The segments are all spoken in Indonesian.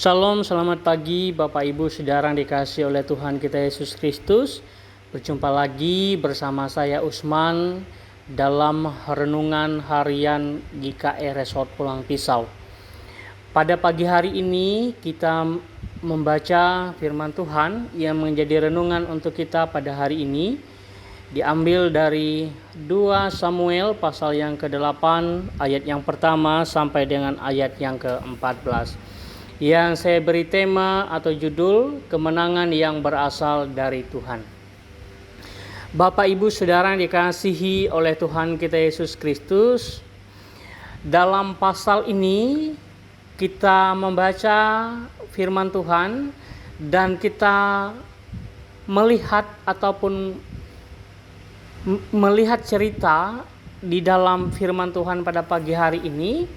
Shalom, selamat pagi Bapak Ibu Saudara yang dikasihi oleh Tuhan kita Yesus Kristus. Berjumpa lagi bersama saya Usman dalam renungan harian GKI Resort Pulang Pisau. Pada pagi hari ini kita membaca firman Tuhan yang menjadi renungan untuk kita pada hari ini. Diambil dari 2 Samuel pasal yang ke-8 ayat yang pertama sampai dengan ayat yang ke-14. Yang saya beri tema atau judul kemenangan yang berasal dari Tuhan. Bapak Ibu Saudara yang dikasihi oleh Tuhan kita Yesus Kristus, dalam pasal ini kita membaca firman Tuhan dan kita melihat melihat cerita di dalam firman Tuhan pada pagi hari ini,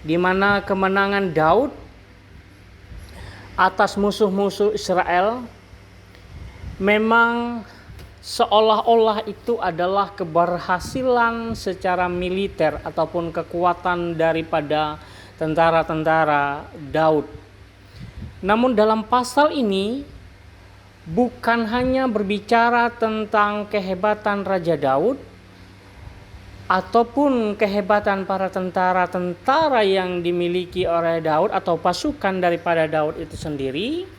di mana kemenangan Daud atas musuh-musuh Israel memang seolah-olah itu adalah keberhasilan secara militer ataupun kekuatan daripada tentara-tentara Daud. Namun dalam pasal ini bukan hanya berbicara tentang kehebatan Raja Daud ataupun kehebatan para tentara-tentara yang dimiliki oleh Daud atau pasukan daripada Daud itu sendiri,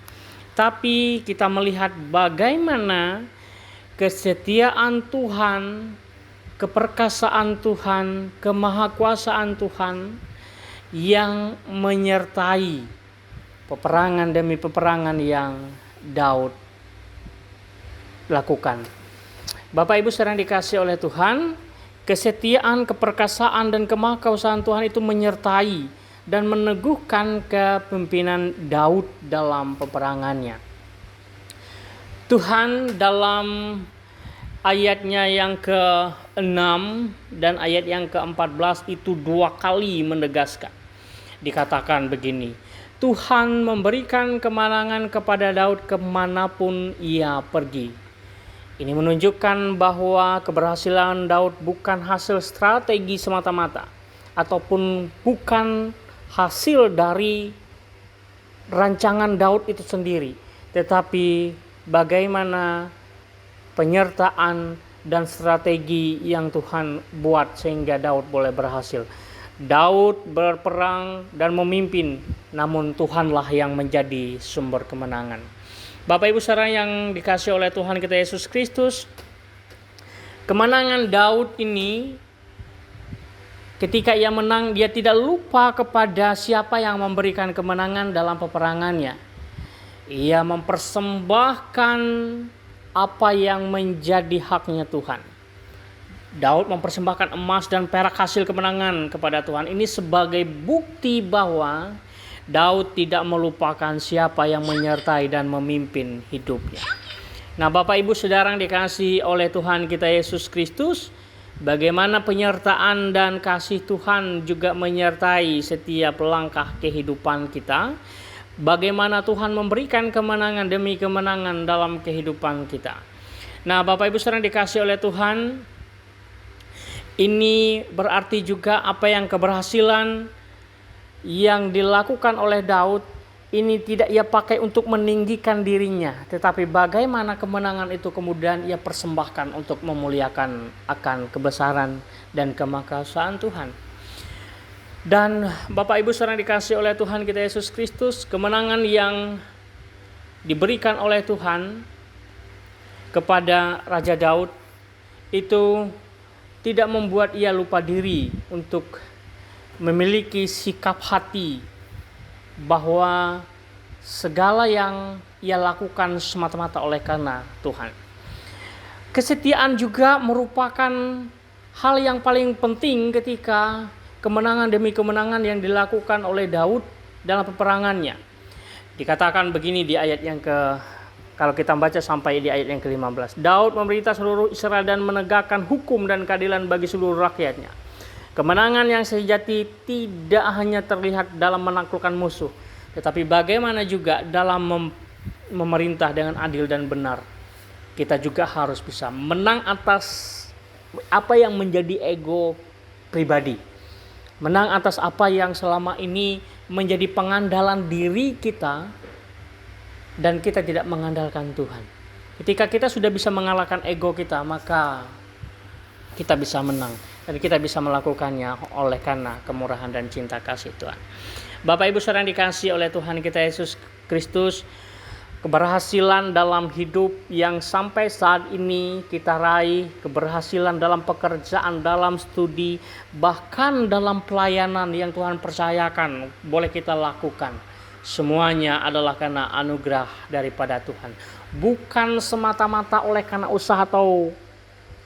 tapi kita melihat bagaimana kesetiaan Tuhan, keperkasaan Tuhan, kemahakuasaan Tuhan yang menyertai peperangan demi peperangan yang Daud lakukan. Bapak Ibu sedang dikasihi oleh Tuhan, kesetiaan, keperkasaan, dan kemahakuasaan Tuhan itu menyertai dan meneguhkan kepemimpinan Daud dalam peperangannya. Tuhan dalam ayatnya yang ke-6 dan ayat yang ke-14 itu 2 kali menegaskan. Dikatakan begini, Tuhan memberikan kemenangan kepada Daud kemanapun ia pergi. Ini menunjukkan bahwa keberhasilan Daud bukan hasil strategi semata-mata ataupun bukan hasil dari rancangan Daud itu sendiri, tetapi bagaimana penyertaan dan strategi yang Tuhan buat sehingga Daud boleh berhasil. Daud berperang dan memimpin, namun Tuhanlah yang menjadi sumber kemenangan. Bapak Ibu saudara yang dikasihi oleh Tuhan kita Yesus Kristus, kemenangan Daud ini ketika ia menang, dia tidak lupa kepada siapa yang memberikan kemenangan dalam peperangannya. Ia mempersembahkan apa yang menjadi haknya Tuhan. Daud mempersembahkan emas dan perak hasil kemenangan kepada Tuhan. Ini sebagai bukti bahwa Daud tidak melupakan siapa yang menyertai dan memimpin hidupnya. Nah, Bapak Ibu Saudara yang dikasihi oleh Tuhan kita Yesus Kristus, bagaimana penyertaan dan kasih Tuhan juga menyertai setiap langkah kehidupan kita. Bagaimana Tuhan memberikan kemenangan demi kemenangan dalam kehidupan kita. Nah, Bapak Ibu Saudara yang dikasihi oleh Tuhan, ini berarti juga apa yang keberhasilan yang dilakukan oleh Daud ini tidak ia pakai untuk meninggikan dirinya, tetapi bagaimana kemenangan itu kemudian ia persembahkan untuk memuliakan akan kebesaran dan kemahakuasaan Tuhan. Dan Bapak Ibu saudara dikasihi oleh Tuhan kita Yesus Kristus, kemenangan yang diberikan oleh Tuhan kepada Raja Daud itu tidak membuat ia lupa diri untuk memiliki sikap hati bahwa segala yang ia lakukan semata-mata oleh karena Tuhan. Kesetiaan juga merupakan hal yang paling penting ketika kemenangan demi kemenangan yang dilakukan oleh Daud dalam peperangannya. Dikatakan begini di ayat yang kalau kita baca sampai di ayat yang ke-15. Daud memerintah seluruh Israel dan menegakkan hukum dan keadilan bagi seluruh rakyatnya. Kemenangan yang sejati tidak hanya terlihat dalam menaklukkan musuh, tetapi bagaimana juga dalam memerintah dengan adil dan benar. Kita juga harus bisa menang atas apa yang menjadi ego pribadi. Menang atas apa yang selama ini menjadi pengandalan diri kita dan kita tidak mengandalkan Tuhan. Ketika kita sudah bisa mengalahkan ego kita, maka kita bisa menang dan kita bisa melakukannya oleh karena kemurahan dan cinta kasih Tuhan. Bapak Ibu saudara yang dikasihi oleh Tuhan kita Yesus Kristus, keberhasilan dalam hidup yang sampai saat ini kita raih, keberhasilan dalam pekerjaan, dalam studi, bahkan dalam pelayanan yang Tuhan percayakan boleh kita lakukan, semuanya adalah karena anugerah daripada Tuhan. Bukan semata-mata oleh karena usaha atau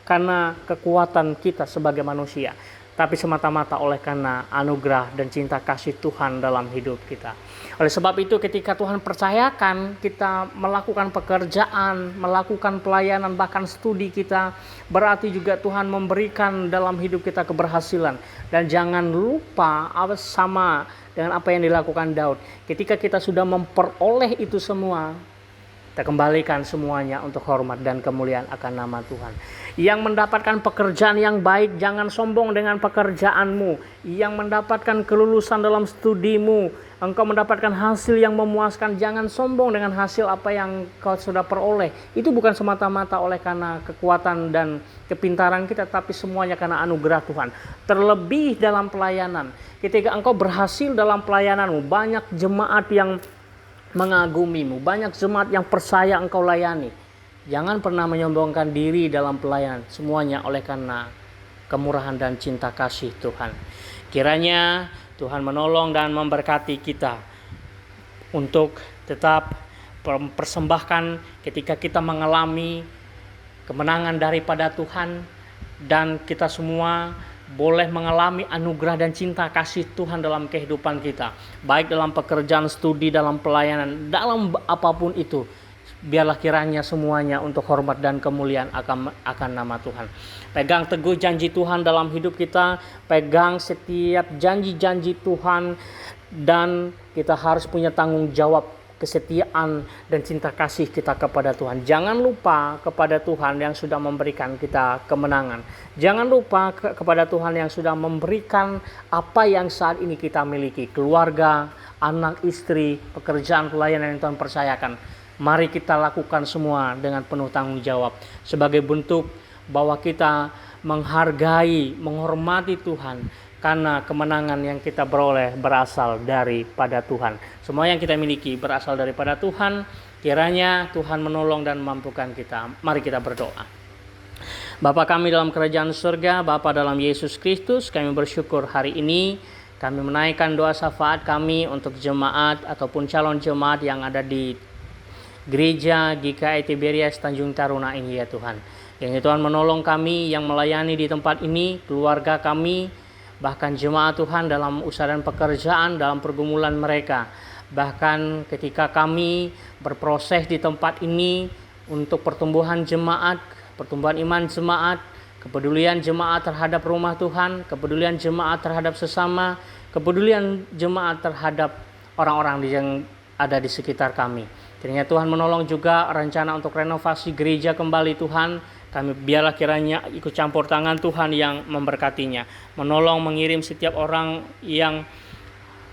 karena kekuatan kita sebagai manusia, tapi semata-mata oleh karena anugerah dan cinta kasih Tuhan dalam hidup kita. Oleh sebab itu ketika Tuhan percayakan kita melakukan pekerjaan, melakukan pelayanan, bahkan studi kita, berarti juga Tuhan memberikan dalam hidup kita keberhasilan. Dan jangan lupa sama dengan apa yang dilakukan Daud. Ketika kita sudah memperoleh itu semua, kita kembalikan semuanya untuk hormat dan kemuliaan akan nama Tuhan. Yang mendapatkan pekerjaan yang baik, jangan sombong dengan pekerjaanmu. Yang mendapatkan kelulusan dalam studimu, engkau mendapatkan hasil yang memuaskan, jangan sombong dengan hasil apa yang kau sudah peroleh. Itu bukan semata-mata oleh karena kekuatan dan kepintaran kita, tapi semuanya karena anugerah Tuhan. Terlebih dalam pelayanan. Ketika engkau berhasil dalam pelayananmu, banyak jemaat yang mengagumimu, banyak jemaat yang percaya engkau layani. Jangan pernah menyombongkan diri dalam pelayanan, semuanya oleh karena kemurahan dan cinta kasih Tuhan. Kiranya Tuhan menolong dan memberkati kita untuk tetap mempersembahkan ketika kita mengalami kemenangan daripada Tuhan, dan kita semua boleh mengalami anugerah dan cinta kasih Tuhan dalam kehidupan kita, baik dalam pekerjaan, studi, dalam pelayanan, dalam apapun itu. Biarlah kiranya semuanya untuk hormat dan kemuliaan akan nama Tuhan. Pegang teguh janji Tuhan dalam hidup kita, pegang setiap janji-janji Tuhan, dan kita harus punya tanggung jawab kesetiaan dan cinta kasih kita kepada Tuhan. Jangan lupa kepada Tuhan yang sudah memberikan kita kemenangan. Jangan lupa kepada Tuhan yang sudah memberikan apa yang saat ini kita miliki. Keluarga, anak, istri, pekerjaan, pelayanan yang Tuhan percayakan. Mari kita lakukan semua dengan penuh tanggung jawab. Sebagai bentuk bahwa kita menghargai, menghormati Tuhan, karena kemenangan yang kita peroleh berasal daripada Tuhan. Semua yang kita miliki berasal daripada Tuhan. Kiranya Tuhan menolong dan memampukan kita. Mari kita berdoa. Bapa kami dalam kerajaan surga, Bapa dalam Yesus Kristus, kami bersyukur hari ini kami menaikkan doa syafaat kami untuk jemaat ataupun calon jemaat yang ada di Gereja GKI Tiberias Tanjung Taruna ini ya Tuhan. Yang Tuhan menolong kami yang melayani di tempat ini, keluarga kami, bahkan jemaat Tuhan dalam usaha dan pekerjaan, dalam pergumulan mereka. Bahkan ketika kami berproses di tempat ini untuk pertumbuhan jemaat, pertumbuhan iman jemaat, kepedulian jemaat terhadap rumah Tuhan, kepedulian jemaat terhadap sesama, kepedulian jemaat terhadap orang-orang yang ada di sekitar kami. Kiranya Tuhan menolong juga rencana untuk renovasi gereja kembali Tuhan. Kami biarlah kiranya ikut campur tangan Tuhan yang memberkatinya. Menolong, mengirim setiap orang yang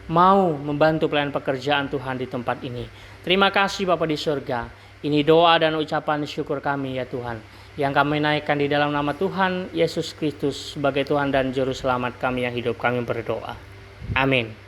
mau membantu pelayanan pekerjaan Tuhan di tempat ini. Terima kasih Bapa di surga. Ini doa dan ucapan syukur kami ya Tuhan, yang kami naikkan di dalam nama Tuhan Yesus Kristus sebagai Tuhan dan Juru Selamat kami yang hidup. Kami berdoa. Amin.